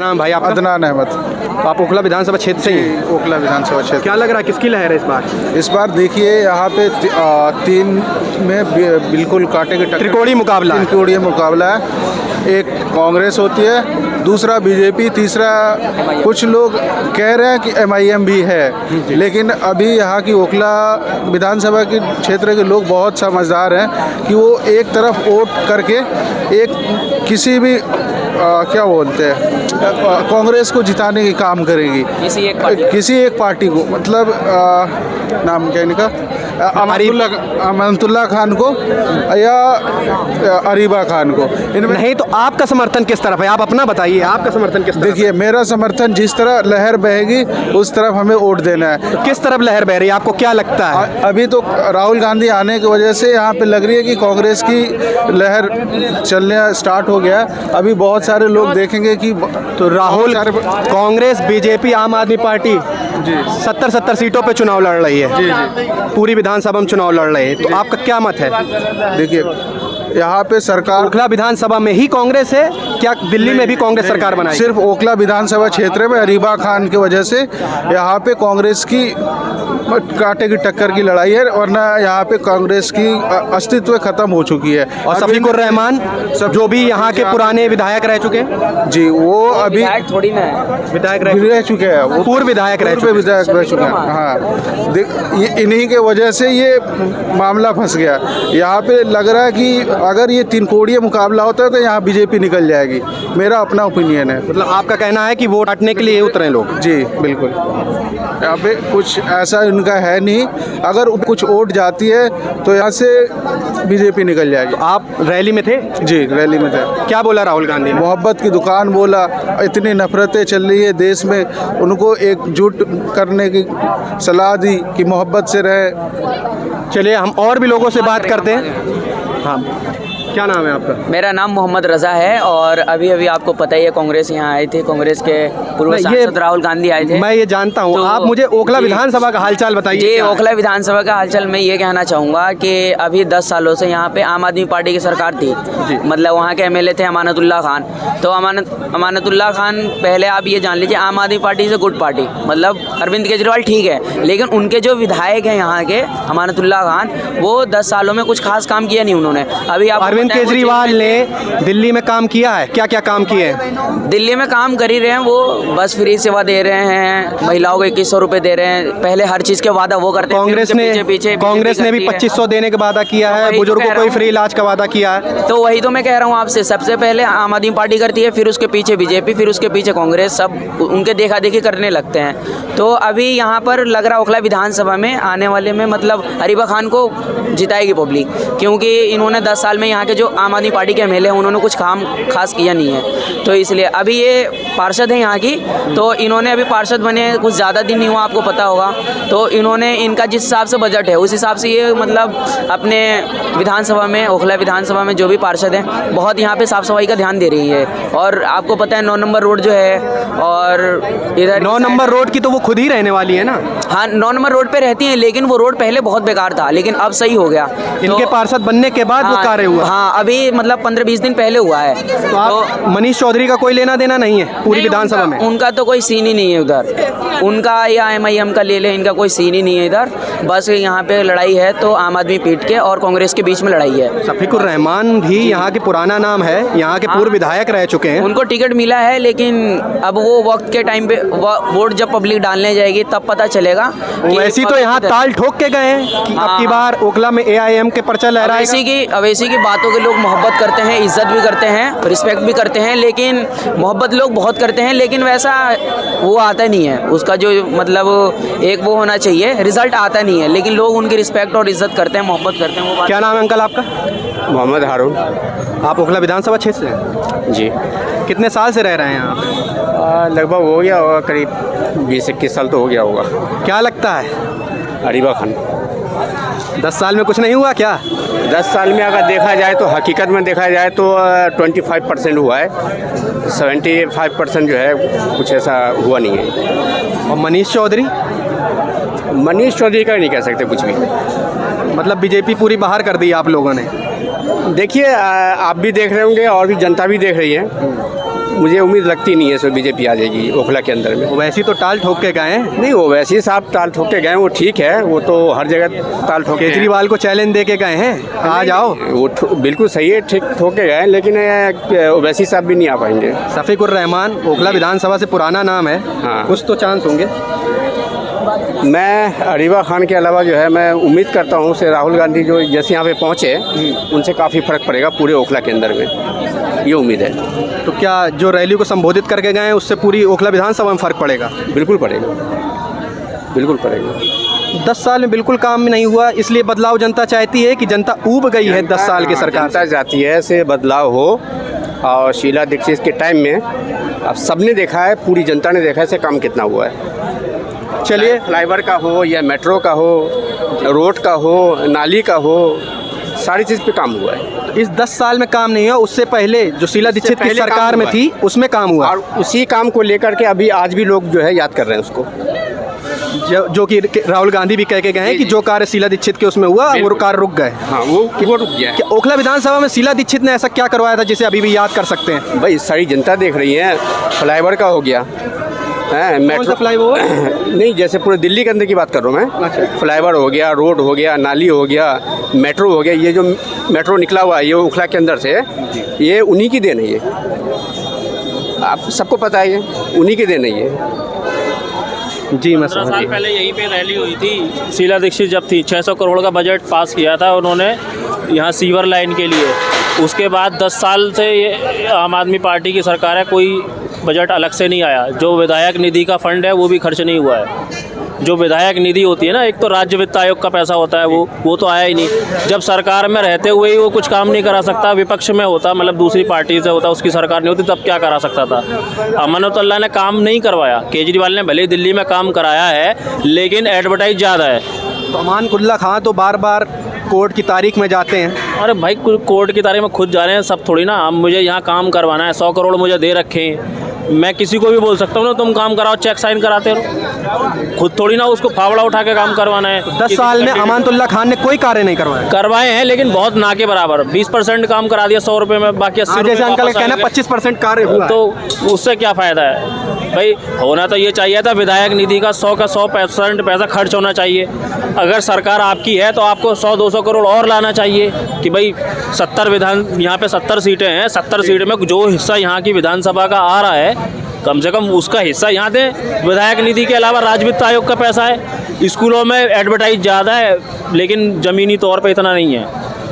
नाम भाई आपका? अदनान अहमद। तो आप ओखला विधानसभा क्षेत्र से ही हैं? ओखला विधानसभा क्षेत्र। क्या लग रहा है किसकी लहर है इस बार? इस बार देखिए यहाँ पे तीन में बिल्कुल कांटे के त्रिकोणीय मुकाबला है। त्रिकोणीय मुकाबला है। एक कांग्रेस होती है, दूसरा बीजेपी, तीसरा कुछ लोग कह रहे हैं कि MIM भी है। लेकिन अभी यहाँ की ओखला विधानसभा के क्षेत्र के लोग बहुत समझदार हैं कि वो एक तरफ वोट करके एक किसी भी क्या बोलते हैं कांग्रेस को जिताने की काम करेगी, किसी एक पार्टी को, मतलब नाम क्या इनका, अमानतुल्लाह खान को या अरीबा खान को। इनमें नहीं तो आपका समर्थन किस तरफ है? आप अपना बताइए, आपका समर्थन किस तरफ? देखिए मेरा समर्थन जिस तरह लहर बहेगी उस तरफ हमें वोट देना है। तो किस तरफ लहर बह रही है, आपको क्या लगता है? अभी तो राहुल गांधी आने की वजह से यहाँ पे लग रही है कि कांग्रेस की लहर चलने स्टार्ट हो गया। अभी बहुत सारे लोग देखेंगे कि तो राहुल, कांग्रेस, बीजेपी, आम आदमी पार्टी जी 70 सीटों पे चुनाव लड़ रही है। जी पूरी विधानसभा में चुनाव लड़ रहे हैं, तो आपका क्या मत है? देखिए यहाँ पे सरकार ओखला विधानसभा में ही कांग्रेस है क्या? दिल्ली में भी कांग्रेस सरकार बनाई? सिर्फ ओखला विधानसभा क्षेत्र में अरीबा खान की वजह से यहाँ पे कांग्रेस की कांटे की टक्कर की लड़ाई है, वरना यहाँ पे कांग्रेस की अस्तित्व खत्म हो चुकी है। और शफीकुर रहमान जो भी यहाँ के पुराने विधायक रह चुके हैं, जी वो अभी थोड़ी ना है, विधायक रह चुके हैं, वो पूर्व विधायक रह चुके हैं। हाँ, इन्हीं के वजह से ये मामला फंस गया। यहाँ पे लग रहा है कि अगर ये त्रिकोणीय मुकाबला होता है तो यहाँ बीजेपी निकल जाएगी, मेरा अपना ओपिनियन है। मतलब आपका कहना है कि वोट काटने के लिए उतरे लोग? जी बिल्कुल, यहाँ पे कुछ ऐसा इनका है नहीं। अगर कुछ वोट जाती है तो यहाँ से बीजेपी निकल जाएगी। तो आप रैली में थे? जी रैली में थे। क्या बोला राहुल गांधी ने? मोहब्बत की दुकान बोला। इतनी नफरतें चल रही है देश में, उनको एकजुट करने की सलाह दी कि मोहब्बत से रहे। चलिए हम और भी लोगों से बात करते हैं। हाँ, क्या नाम है आपका? मेरा नाम मोहम्मद रज़ा है और अभी आपको पता ही है कांग्रेस यहाँ आए थे, कांग्रेस के पूर्व सांसद राहुल गांधी आए थे। मैं ये जानता हूँ, तो आप मुझे ओखला विधानसभा का हालचाल बताइए। जी ओखला विधानसभा का हालचाल मैं ये कहना चाहूँगा कि अभी 10 सालों से यहाँ पे आम आदमी पार्टी की सरकार थी। मतलब वहाँ के MLA थे अमानतुल्लाह खान। तो अमानतुल्लाह खान, पहले आप ये जान लीजिए आम आदमी पार्टी से गुड पार्टी, मतलब अरविंद केजरीवाल ठीक है, लेकिन उनके जो विधायक हैं यहाँ के अमानतुल्लाह खान, वो 10 सालों में कुछ खास काम किया नहीं उन्होंने। अभी आप अरविंद केजरीवाल ने दिल्ली में काम किया है, क्या क्या काम किए हैं? दिल्ली में काम कर ही रहे हैं, वो बस फ्री सेवा दे रहे हैं, महिलाओं को 2100 रुपये दे रहे हैं। पहले हर चीज़ के वादा वो करते हैं। कांग्रेस ने भी 2500 देने का वादा किया है, बुजुर्गों को फ्री इलाज का वादा किया है। तो वही तो मैं कह रहा हूँ आपसे, सबसे पहले आम आदमी पार्टी करती है, फिर उसके पीछे बीजेपी, फिर उसके पीछे कांग्रेस, सब उनके देखा देखी करने लगते हैं। तो अभी यहाँ पर लग रहा ओखला विधानसभा में आने वाले में मतलब अरीबा खान को जिताएगी पब्लिक, क्योंकि इन्होंने 10 साल में यहाँ के जो आम आदमी पार्टी के MLA हैं उन्होंने कुछ काम खास किया नहीं है। तो इसलिए अभी ये पार्षद हैं यहाँ की, तो इन्होंने अभी पार्षद बने कुछ ज़्यादा दिन नहीं हुआ, आपको पता होगा। तो इन्होंने इनका जिस हिसाब से बजट है उस हिसाब से ये मतलब अपने विधानसभा में, ओखला विधानसभा में जो भी पार्षद हैं बहुत यहाँ पे साफ़ सफाई का ध्यान दे रही है। और आपको पता है 9 नंबर रोड जो है, और इधर 9 नंबर रोड की तो वो खुद ही रहने वाली है ना? हाँ 9 नंबर रोड पे रहती हैं, लेकिन वो रोड पहले बहुत बेकार था, लेकिन अब सही हो गया। इनके पार्षद बनने के बाद वो कार्य हुआ? हाँ अभी मतलब 15-20 दिन पहले हुआ है। तो मनीष चौधरी का कोई लेना देना नहीं है पूरी विधानसभा में? उनका तो कोई सीन ही नहीं है उधर, उनका या MIM का ले ले, इनका कोई सीन ही नहीं है इधर। बस यहाँ पे लड़ाई है तो आम आदमी पीठ के और कांग्रेस के बीच में लड़ाई है। शफीकुर रहमान भी यहाँ के पुराना नाम है, यहाँ के पूर्व विधायक रह चुके हैं। उनको टिकट मिला है, लेकिन अब वो वक्त के टाइम पे वोट जब पब्लिक डालने जाएगी तब पता चलेगा। वैसी तो यहाँ ताल ठोक के गए हैं कि अब की बार ओखला में AIM के पर्चा लहराएगा। अवैसी की बातों के लोग मोहब्बत करते हैं, इज्जत भी करते हैं, रिस्पेक्ट भी करते हैं, लेकिन मोहब्बत लोग बहुत करते हैं, लेकिन वैसा वो आता नहीं है। उसका जो मतलब एक वो होना चाहिए, रिजल्ट आता नहीं है, लेकिन लोग उनकी रिस्पेक्ट और इज्जत करते हैं, मोहब्बत करते हैं। वो क्या नाम है अंकल आपका? मोहम्मद हारून। आप ओखला विधानसभा क्षेत्र से हैं? जी। कितने साल से रह रहे हैं यहाँ पे? लगभग हो गया होगा, करीब 20-21 साल तो हो गया होगा। क्या लगता है? अरीबा खान। 10 साल में कुछ नहीं हुआ क्या? 10 साल में अगर देखा जाए तो, हकीकत में देखा जाए तो 25% हुआ है, 75% जो है कुछ ऐसा हुआ नहीं है। और मनीष चौधरी का नहीं कह सकते कुछ भी। मतलब बीजेपी पूरी बाहर कर दी आप लोगों ने? देखिए आप भी देख रहे होंगे और भी जनता भी देख रही है। मुझे उम्मीद लगती नहीं है इसमें बीजेपी आ जाएगी ओखला के अंदर में। वैसी तो टाल ठोक के गए हैं। नहीं, वो वैसे साहब टाल ठोक के गए, वो ठीक है, वो तो हर जगह टाल ठोक केजरीवाल को चैलेंज दे के गए हैं, आ जाओ। वो बिल्कुल सही है, ठीक ठोक के गए, लेकिन वैसी साहब भी नहीं आ पाएंगे। शफीकुर रहमान ओखला विधानसभा से पुराना नाम है, हाँ। कुछ तो चांस होंगे। मैं अरीबा खान के अलावा जो है मैं उम्मीद करता हूँ से राहुल गांधी जो जैसे यहाँ पे पहुँचे उनसे काफ़ी फ़र्क पड़ेगा पूरे ओखला के अंदर में, ये उम्मीद है। तो क्या जो रैली को संबोधित करके गए हैं उससे पूरी ओखला विधानसभा में फ़र्क पड़ेगा? बिल्कुल पड़ेगा, बिल्कुल पड़ेगा। 10 साल में बिल्कुल काम नहीं हुआ, इसलिए बदलाव जनता चाहती है कि जनता ऊब गई है 10 साल की सरकार जनता चाहती है से बदलाव हो। और शीला दीक्षित के टाइम में अब सबने देखा है, पूरी जनता ने देखा है से काम कितना हुआ है। चलिए, फ्लाईओवर का हो या मेट्रो का हो, रोड का हो, नाली का हो, सारी चीज़ पे काम हुआ है। इस 10 साल में काम नहीं हुआ, उससे पहले जो शीला दीक्षित की सरकार में थी उसमें काम हुआ, और उसी काम को लेकर के अभी आज भी लोग जो है याद कर रहे हैं उसको, जो कि राहुल गांधी भी कह के गए हैं कि जो कार्य शीला दीक्षित के उसमें हुआ वो कार्य रुक गए। हाँ, वो रुक गया। क्या ओखला विधानसभा में शीला दीक्षित ने ऐसा क्या करवाया था जिसे अभी भी याद कर सकते हैं? भाई सारी जनता देख रही है, फ्लाईओवर का हो गया है, मेट्रो फ्लाईओवर नहीं, जैसे पूरे दिल्ली के अंदर की बात कर रहा हूँ मैं। फ्लाईओवर हो गया, रोड हो गया, नाली हो गया, मेट्रो हो गया। ये जो मेट्रो निकला हुआ है ये ओखला के अंदर से, ये उन्हीं की देन है। ये आप सबको पता है, ये उन्हीं की देन है ये। जी, मैं 15 साल पहले यहीं पे रैली हुई थी, शीला दीक्षित जब थी, 600 करोड़ का बजट पास किया था उन्होंने यहाँ सीवर लाइन के लिए। उसके बाद 10 साल से ये आम आदमी पार्टी की सरकार है, कोई बजट अलग से नहीं आया। जो विधायक निधि का फंड है वो भी खर्च नहीं हुआ है। जो विधायक निधि होती है ना, एक तो राज्य वित्त आयोग का पैसा होता है, वो तो आया ही नहीं। जब सरकार में रहते हुए ही वो कुछ काम नहीं करा सकता, विपक्ष में होता, मतलब दूसरी पार्टी से होता, उसकी सरकार नहीं होती, तब क्या करा सकता था? अमानतुल्लाह ने काम नहीं करवाया, केजरीवाल ने भले ही दिल्ली में काम कराया है, लेकिन एडवर्टाइज ज़्यादा है। तो अमानकुल्ला खां तो बार बार कोर्ट की तारीख में जाते हैं। अरे भाई, कोर्ट की तारीख में खुद जा रहे हैं सब थोड़ी ना। अब मुझे यहाँ काम करवाना है, 100 करोड़ मुझे दे रखे हैं, मैं किसी को भी बोल सकता हूँ ना तुम काम कराओ, चेक साइन कराते रहो। खुद थोड़ी ना उसको फावड़ा उठा के काम करवाना है। 10 साल में अमानतुल्लाह खान ने कोई कार्य नहीं करवाए हैं, लेकिन बहुत ना के बराबर। 20% काम करा दिया 100 रुपये में, बाकी 80 रुपये। जैसे अंकल का कहना 25% कार्य हुआ, तो उससे क्या फ़ायदा है भाई? होना तो ये चाहिए था, विधायक निधि का 100 का 100% पैसा खर्च होना चाहिए। अगर सरकार आपकी है तो आपको 100-200 करोड़ और लाना चाहिए कि भाई 70 यहाँ पे 70 सीटें हैं, 70 सीट में जो हिस्सा यहाँ की विधानसभा का आ रहा है, कम से कम उसका हिस्सा यहाँ दें। विधायक निधि के अलावा राज्य वित्त आयोग का पैसा है। स्कूलों में एडवर्टाइज ज़्यादा है, लेकिन ज़मीनी तौर पे इतना नहीं है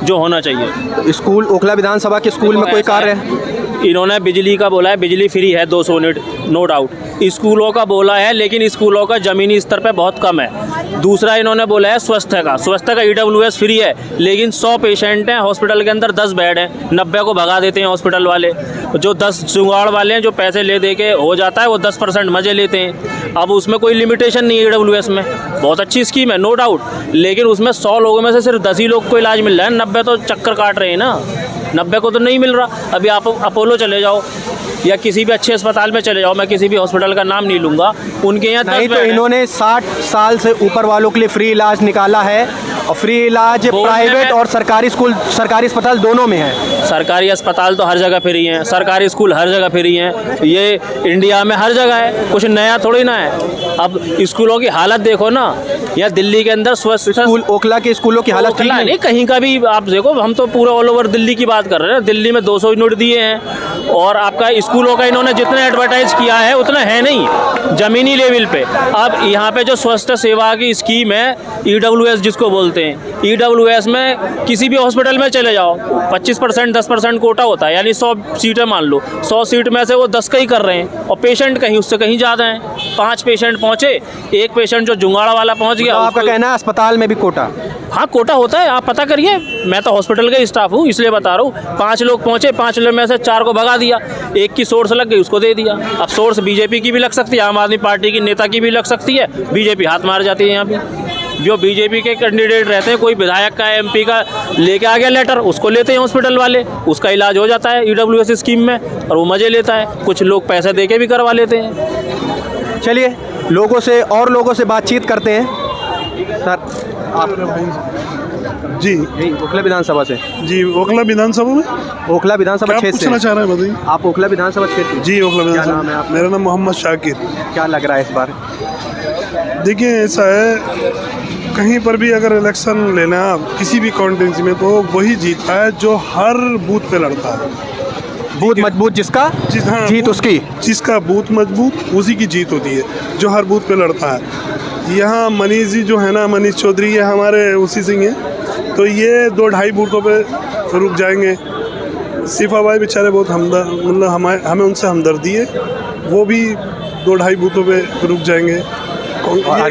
जो होना चाहिए। स्कूल ओखला विधानसभा के स्कूल में कोई कार्य है? इन्होंने बिजली का बोला है, बिजली फ्री है 200 यूनिट, नो डाउट। स्कूलों का बोला है, लेकिन स्कूलों का ज़मीनी स्तर पे बहुत कम है। दूसरा इन्होंने बोला है स्वास्थ्य का EWS फ्री है, लेकिन 100 पेशेंट हैं हॉस्पिटल के अंदर, 10 बेड हैं, 90 को भगा देते हैं हॉस्पिटल वाले। जो 10 जुगाड़ वाले हैं, जो पैसे ले दे के हो जाता है, वो 10% मजे लेते हैं। अब उसमें कोई लिमिटेशन नहीं है EWS में, बहुत अच्छी स्कीम है नो डाउट, लेकिन उसमें 100 लोगों में से सिर्फ 10 ही लोग को इलाज मिल रहा है, 90 तो चक्कर काट रहे हैं ना, 90 को तो नहीं मिल रहा। अभी आप अपोलो चले जाओ या किसी भी अच्छे अस्पताल में चले जाओ, मैं किसी भी हॉस्पिटल का नाम नहीं लूँगा, उनके यहाँ नहीं तो इन्होंने 60 साल से ऊपर वालों के लिए फ्री इलाज निकाला है, और फ्री इलाज प्राइवेट और सरकारी स्कूल, सरकारी अस्पताल दोनों में है। सरकारी अस्पताल तो हर जगह फ्री हैं, सरकारी स्कूल हर जगह फ्री हैं, ये इंडिया में हर जगह है, कुछ नया थोड़ी ना है। अब स्कूलों की हालत देखो ना, या दिल्ली के अंदर स्वस्थ स्कूल, ओखला के स्कूलों की हालत ठीक नहीं, कहीं का भी आप देखो, हम तो पूरा ऑल ओवर दिल्ली की बात कर रहे हैं। दिल्ली में 200 यूनिट दिए हैं, और आपका स्कूलों का इन्होंने जितना एडवर्टाइज किया है उतना है नहीं ज़मीनी लेवल पे। अब यहाँ पे जो स्वास्थ्य सेवा की स्कीम है, EWS जिसको बोलते हैं, EWS में किसी भी हॉस्पिटल में चले जाओ, 25% 10% कोटा होता है, यानी 100 सीटें मान लो, 100 सीट में से वो 10 का ही कर रहे हैं, और पेशेंट कहीं उससे कहीं ज़्यादा हैं। 5 पेशेंट पहुँचे, एक पेशेंट जो जुंगाड़ा वाला पहुँच गया। तो आपका कहना है अस्पताल में भी कोटा? हाँ, कोटा होता है, आप पता करिए, मैं तो हॉस्पिटल का स्टाफ हूँ इसलिए बता रहा हूँ। 5 लोग पहुँचे, 5 लोग में से 4 को भगा दिया, एक की सोर्स लग गई, उसको दे दिया। अब सोर्स बीजेपी की भी लग सकती है, आम आदमी पार्टी की नेता की भी लग सकती है, बीजेपी हाथ मार जाती है यहाँ पे। जो बीजेपी के कैंडिडेट रहते हैं, कोई विधायक का MP का लेके आ गया लेटर, उसको लेते हैं हॉस्पिटल वाले, उसका इलाज हो जाता है EWS स्कीम में, और वो मज़े लेता है। कुछ लोग पैसे दे के भी करवा लेते हैं। चलिए लोगों से बातचीत करते हैं। सर, आप जी यही ओखला विधानसभा से। जी ओखला विधानसभा में ओखला विधानसभा क्या क्षेत्र पूछना से चाह रहे हैं बताइए। आप ओखला विधानसभा क्षेत्र जी ओखला नाम है विधानसभा आपका? मेरा नाम मोहम्मद शाकिर। क्या लग रहा है इस बार? देखिए ऐसा है, कहीं पर भी अगर इलेक्शन लेना किसी भी कॉन्टेंसी में तो वही जीतता है जो हर बूथ पे लड़ता है। बूथ मजबूत जिसका हाँ, जीत बूथ- उसकी। जिसका बूथ मजबूत उसी की जीत होती है, जो हर बूथ पे लड़ता है। यहाँ मनीष जी जो है ना, मनीष चौधरी, ये हमारे उसी से ही हैं, तो ये 2-2.5 बूथों पे रुक जाएंगे। सिफा भाई बेचारे बहुत हमदर्द, मतलब हमें उनसे हमदर्दी है, वो भी 2-2.5 बूथों पे रुक जाएंगे।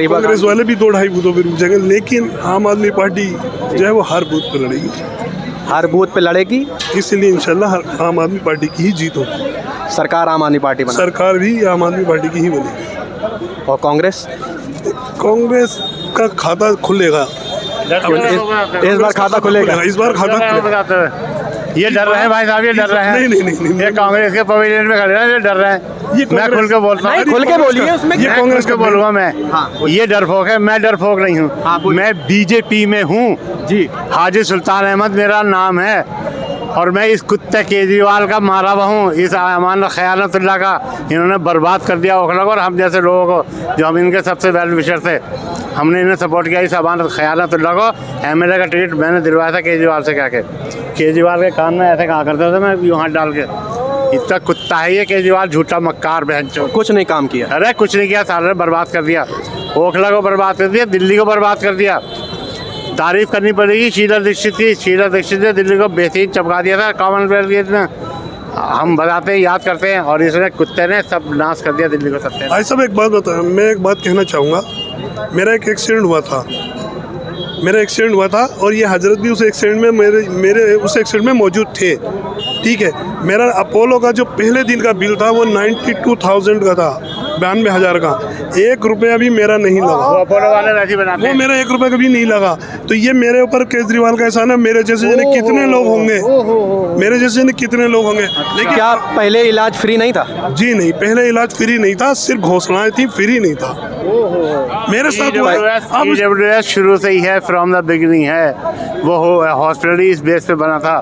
कांग्रेस वाले भी 2-2.5 बूथों पे रुक जाएंगे, लेकिन आम आदमी पार्टी जो है वो हर बूथ पे लड़ेगी। हर बूथ पे लड़ेगी, इसलिए इंशाल्लाह आम आदमी पार्टी की ही जीत होगी। सरकार आम आदमी पार्टी बना। सरकार भी आम आदमी पार्टी की ही बनेगी। और कांग्रेस कांग्रेस का खाता खुलेगा, इस बार खाता खुलेगा। इस बार खाता खुलेगा। ये डर रहे हैं भाई साहब, ये डर रहे हैं। नहीं, ये कांग्रेस के पवेलियन में खड़े हैं, ये डर रहे हैं। ये मैं खुल के बोलता हूँ, खुल के बोलिए उसमें। ये कांग्रेस के बोलूँगा मैं। ये डरपोक है, मैं डरपोक नहीं हाँ, हूँ। बोलिए। मैं बीजेपी में हूँ जी। हाजी सुल्तान अहमद मेरा नाम है, और मैं इस कुत्ते केजरीवाल का मारा हुआ हूँ, इस अमान ख़यानतुल्लाह का। इन्होंने बर्बाद कर दिया ओखला को, और हम जैसे लोगों को जो हम इनके सबसे बेनिफिशियर थे, हमने इन्हें सपोर्ट किया। इस अमान ख़यानतुल्लाह को एमएलए का टिकट मैंने दिलवाया था केजरीवाल से क्या के। केजरीवाल के कान में ऐसे कहा करते थे, मैं यूँ हाथ डाल के। इतना कुत्ता है ये केजरीवाल, झूठा मक्कार बहनचोद। कुछ नहीं काम किया। अरे कुछ नहीं किया, सारे बर्बाद कर दिया। ओखला को बर्बाद कर दिया, दिल्ली को बर्बाद कर दिया। तारीफ करनी पड़ेगी शीला दीक्षित की। शीला दीक्षित ने दिल्ली को बेहतरीन चमका दिया था कॉमनवेल्थ गेम्स में। हम बताते हैं, याद करते हैं, और इसने कुत्ते ने सब नाश कर दिया दिल्ली को। सत्य भाई साहब एक बात बता, मैं एक बात कहना चाहूँगा। मेरा एक एक्सीडेंट हुआ था, और ये हजरत भी उस एक्सीडेंट में मेरे उस एक्सीडेंट में मौजूद थे। ठीक है, मेरा अपोलो का जो पहले दिन का बिल था वो 92,000 का था, 92,000 का। 1 रुपया भी मेरा नहीं लगा। अपोलो वाले वैसे बनाते वो हैं। मेरा 1 रुपया कभी नहीं लगा। तो ये मेरे ऊपर केजरीवाल का एहसान है। मेरे जैसे जने कितने लोग होंगे, मेरे जैसे जने कितने लोग होंगे। लेकिन क्या पहले इलाज फ्री नहीं था? जी नहीं, पहले इलाज फ्री नहीं था, सिर्फ घोषणाएं थी, फ्री नहीं था। मेरे साथ हुआ है। अब EWS शुरू से ही है, फ्रॉम द बिगिनिंग है। वो हॉस्पिटल ही इस बेस पे बना था